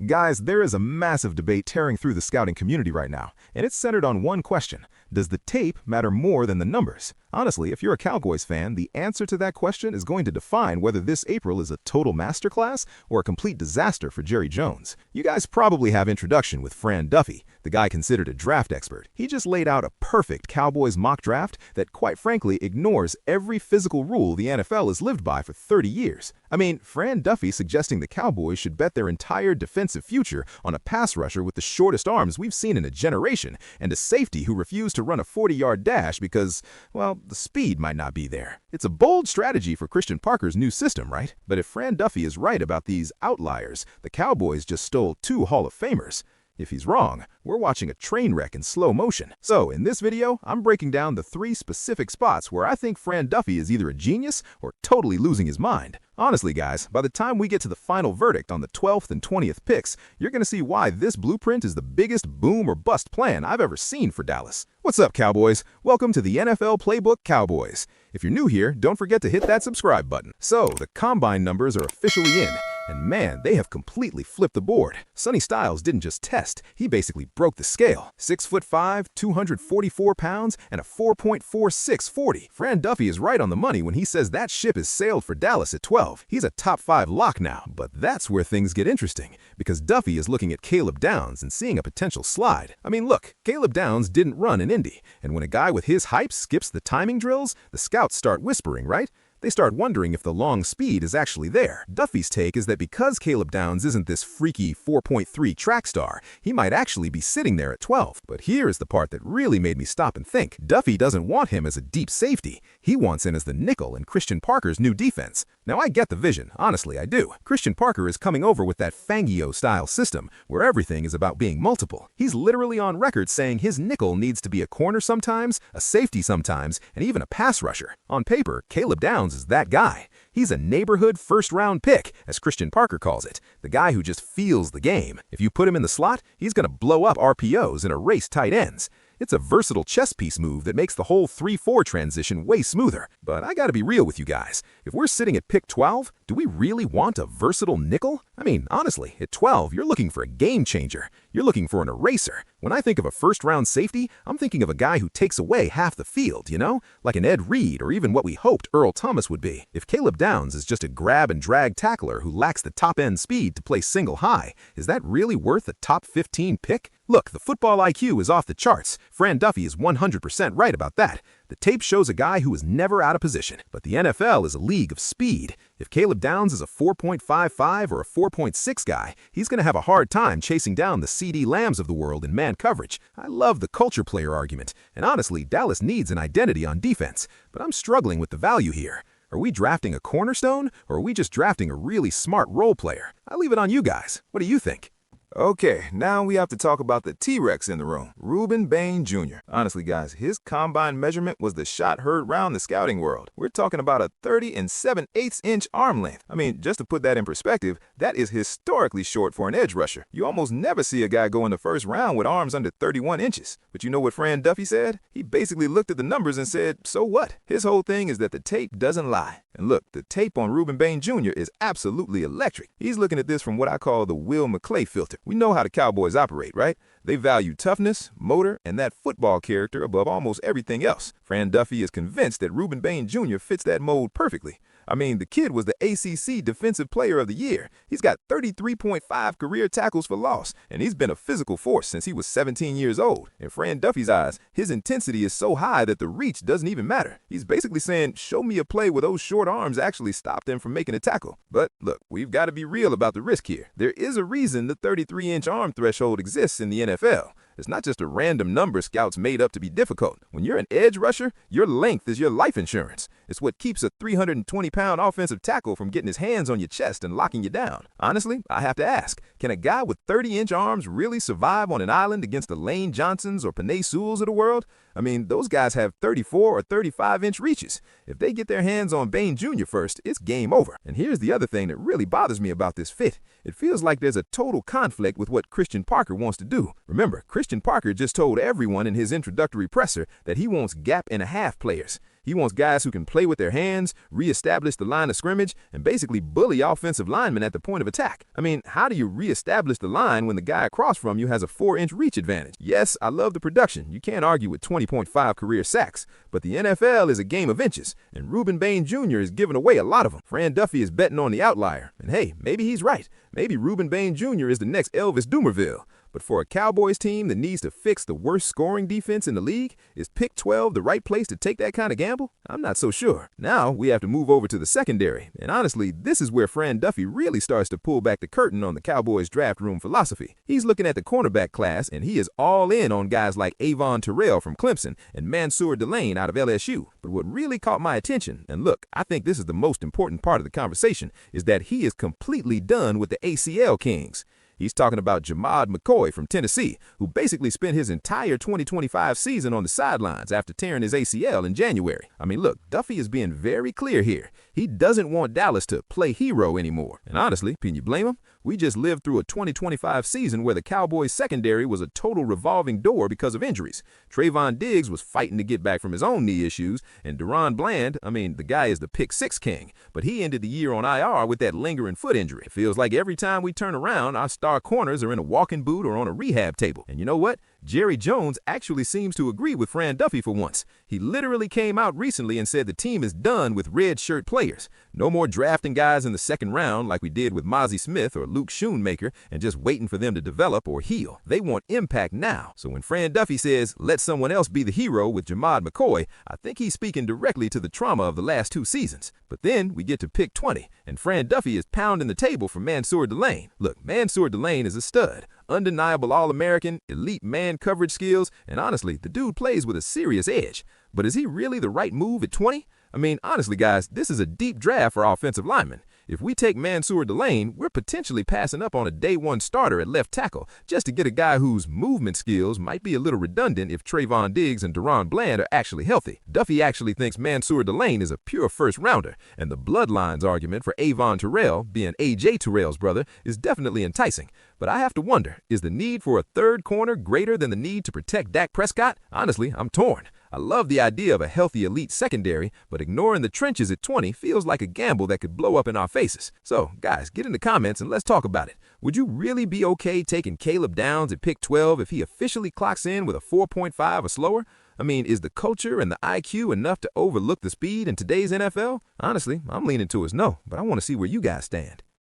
Guys, there is a massive debate tearing through the scouting community right now, and it's centered on one question. Does the tape matter more than the numbers? Honestly, if you're a Cowboys fan, the answer to that question is going to define whether this April is a total masterclass or a complete disaster for Jerry Jones. You guys probably have introduction with Fran Duffy, the guy considered a draft expert. He just laid out a perfect Cowboys mock draft that, quite frankly, ignores every physical rule the NFL has lived by for 30 years. I mean, Fran Duffy suggesting the Cowboys should bet their entire defensive future on a pass rusher with the shortest arms we've seen in a generation and a safety who refused to run a 40-yard dash because, well, the speed might not be there. It's a bold strategy for Christian Parker's new system, right? But if Fran Duffy is right about these outliers, the Cowboys just stole two Hall of Famers. If he's wrong, we're watching a train wreck in slow motion. So, in this video, I'm breaking down the 3 specific spots where I think Fran Duffy is either a genius or totally losing his mind. Honestly, guys, by the time we get to the final verdict on the 12th and 20th picks, you're going to see why this blueprint is the biggest boom or bust plan I've ever seen for Dallas. What's up, Cowboys? Welcome to the NFL Playbook Cowboys. If you're new here, don't forget to hit that subscribe button. So, the combine numbers are officially in. And man, they have completely flipped the board. Sonny Styles didn't just test, he basically broke the scale. 6'5", 244 pounds, and a 4.46 40. Fran Duffy is right on the money when he says that ship has sailed for Dallas at 12. He's a top 5 lock now, but that's where things get interesting, because Duffy is looking at Caleb Downs and seeing a potential slide. I mean, look, Caleb Downs didn't run in Indy, and when a guy with his hype skips the timing drills, the scouts start whispering, right? They start wondering if the long speed is actually there. Duffy's take is that because Caleb Downs isn't this freaky 4.3 track star, he might actually be sitting there at 12. But here is the part that really made me stop and think. Duffy doesn't want him as a deep safety. He wants him as the nickel in Christian Parker's new defense. Now, I get the vision. Honestly, I do. Christian Parker is coming over with that Fangio-style system, where everything is about being multiple. He's literally on record saying his nickel needs to be a corner sometimes, a safety sometimes, and even a pass rusher. On paper, Caleb Downs is that guy. He's a neighborhood first-round pick, as Christian Parker calls it, the guy who just feels the game. If you put him in the slot, he's going to blow up RPOs and erase tight ends. It's a versatile chess piece move that makes the whole 3-4 transition way smoother. But I gotta be real with you guys. If we're sitting at pick 12, do we really want a versatile nickel? I mean, honestly, at 12, you're looking for a game changer. You're looking for an eraser. When I think of a first-round safety, I'm thinking of a guy who takes away half the field, you know? Like an Ed Reed or even what we hoped Earl Thomas would be. If Caleb Downs is just a grab-and-drag tackler who lacks the top-end speed to play single high, is that really worth a top 15 pick? Look, the football IQ is off the charts. Fran Duffy is 100% right about that. The tape shows a guy who is never out of position, but the NFL is a league of speed. If Caleb Downs is a 4.55 or a 4.6 guy, he's going to have a hard time chasing down the CD Lambs of the world in man coverage. I love the culture player argument, and honestly, Dallas needs an identity on defense, but I'm struggling with the value here. Are we drafting a cornerstone, or are we just drafting a really smart role player? I leave it on you guys. What do you think? Okay, now we have to talk about the T-Rex in the room, Rueben Bain Jr. Honestly, guys, his combine measurement was the shot heard round the scouting world. We're talking about a 30 7/8" arm length. I mean, just to put that in perspective, that is historically short for an edge rusher. You almost never see a guy go in the first round with arms under 31 inches. But you know what Fran Duffy said? He basically looked at the numbers and said, so what? His whole thing is that the tape doesn't lie. And look, the tape on Rueben Bain Jr. is absolutely electric. He's looking at this from what I call the Will McClay filter. We know how the Cowboys operate, right? They value toughness, motor, and that football character above almost everything else. Fran Duffy is convinced that Rueben Bain Jr. fits that mold perfectly. I mean, the kid was the ACC Defensive Player of the Year. He's got 33.5 career tackles for loss, and he's been a physical force since he was 17 years old. In Fran Duffy's eyes, his intensity is so high that the reach doesn't even matter. He's basically saying, show me a play where those short arms actually stopped him from making a tackle. But look, we've got to be real about the risk here. There is a reason the 33-inch arm threshold exists in the NFL. It's not just a random number scouts made up to be difficult. When you're an edge rusher, your length is your life insurance. It's what keeps a 320-pound offensive tackle from getting his hands on your chest and locking you down. Honestly, I have to ask, can a guy with 30-inch arms really survive on an island against the Lane Johnsons or Penei Sewells of the world? I mean, those guys have 34 or 35-inch reaches. If they get their hands on Bain Jr. first, it's game over. And here's the other thing that really bothers me about this fit. It feels like there's a total conflict with what Christian Parker wants to do. Remember, Christian Parker just told everyone in his introductory presser that he wants gap-and-a-half players. He wants guys who can play with their hands, reestablish the line of scrimmage, and basically bully offensive linemen at the point of attack. I mean, how do you reestablish the line when the guy across from you has a 4-inch reach advantage? Yes, I love the production. You can't argue with 20.5 career sacks, but the NFL is a game of inches, and Rueben Bain Jr. is giving away a lot of them. Fran Duffy is betting on the outlier, and hey, maybe he's right. Maybe Rueben Bain Jr. is the next Elvis Dumervil. But for a Cowboys team that needs to fix the worst scoring defense in the league, is pick 12 the right place to take that kind of gamble? I'm not so sure. Now we have to move over to the secondary, and honestly, this is where Fran Duffy really starts to pull back the curtain on the Cowboys draft room philosophy. He's looking at the cornerback class, and he is all in on guys like Avon Terrell from Clemson and Mansoor Delane out of LSU. But what really caught my attention, and look, I think this is the most important part of the conversation, is that he is completely done with the ACL kings. He's talking about Jermod McCoy from Tennessee, who basically spent his entire 2025 season on the sidelines after tearing his ACL in January. I mean, look, Duffy is being very clear here. He doesn't want Dallas to play hero anymore. And honestly, can you blame him? We just lived through a 2025 season where the Cowboys secondary was a total revolving door because of injuries. Trayvon Diggs was fighting to get back from his own knee issues, and Deron Bland, I mean, the guy is the pick 6 king, but he ended the year on IR with that lingering foot injury. It feels like every time we turn around, our star corners are in a walking boot or on a rehab table. And you know what? Jerry Jones actually seems to agree with Fran Duffy for once. He literally came out recently and said the team is done with red shirt players. No more drafting guys in the second round like we did with Mozzie Smith or Luke Schoonmaker and just waiting for them to develop or heal. They want impact now. So when Fran Duffy says, let someone else be the hero with Jermod McCoy, I think he's speaking directly to the trauma of the last 2 seasons. But then we get to pick 20, and Fran Duffy is pounding the table for Mansoor Delane. Look, Mansoor Delane is a stud. Undeniable All-American, elite man coverage skills, and honestly, the dude plays with a serious edge. But is he really the right move at 20? I mean, honestly, guys, this is a deep draft for offensive linemen. If we take Mansoor Delane, we're potentially passing up on a day 1 starter at left tackle just to get a guy whose movement skills might be a little redundant if Trayvon Diggs and Deron Bland are actually healthy. Duffy actually thinks Mansoor Delane is a pure first-rounder, and the bloodlines argument for Avon Terrell, being A.J. Terrell's brother, is definitely enticing. But I have to wonder, is the need for a third corner greater than the need to protect Dak Prescott? Honestly, I'm torn. I love the idea of a healthy elite secondary, but ignoring the trenches at 20 feels like a gamble that could blow up in our faces. So, guys, get in the comments and let's talk about it. Would you really be okay taking Caleb Downs at pick 12 if he officially clocks in with a 4.5 or slower? I mean, is the culture and the IQ enough to overlook the speed in today's NFL? Honestly, I'm leaning towards no, but I want to see where you guys stand.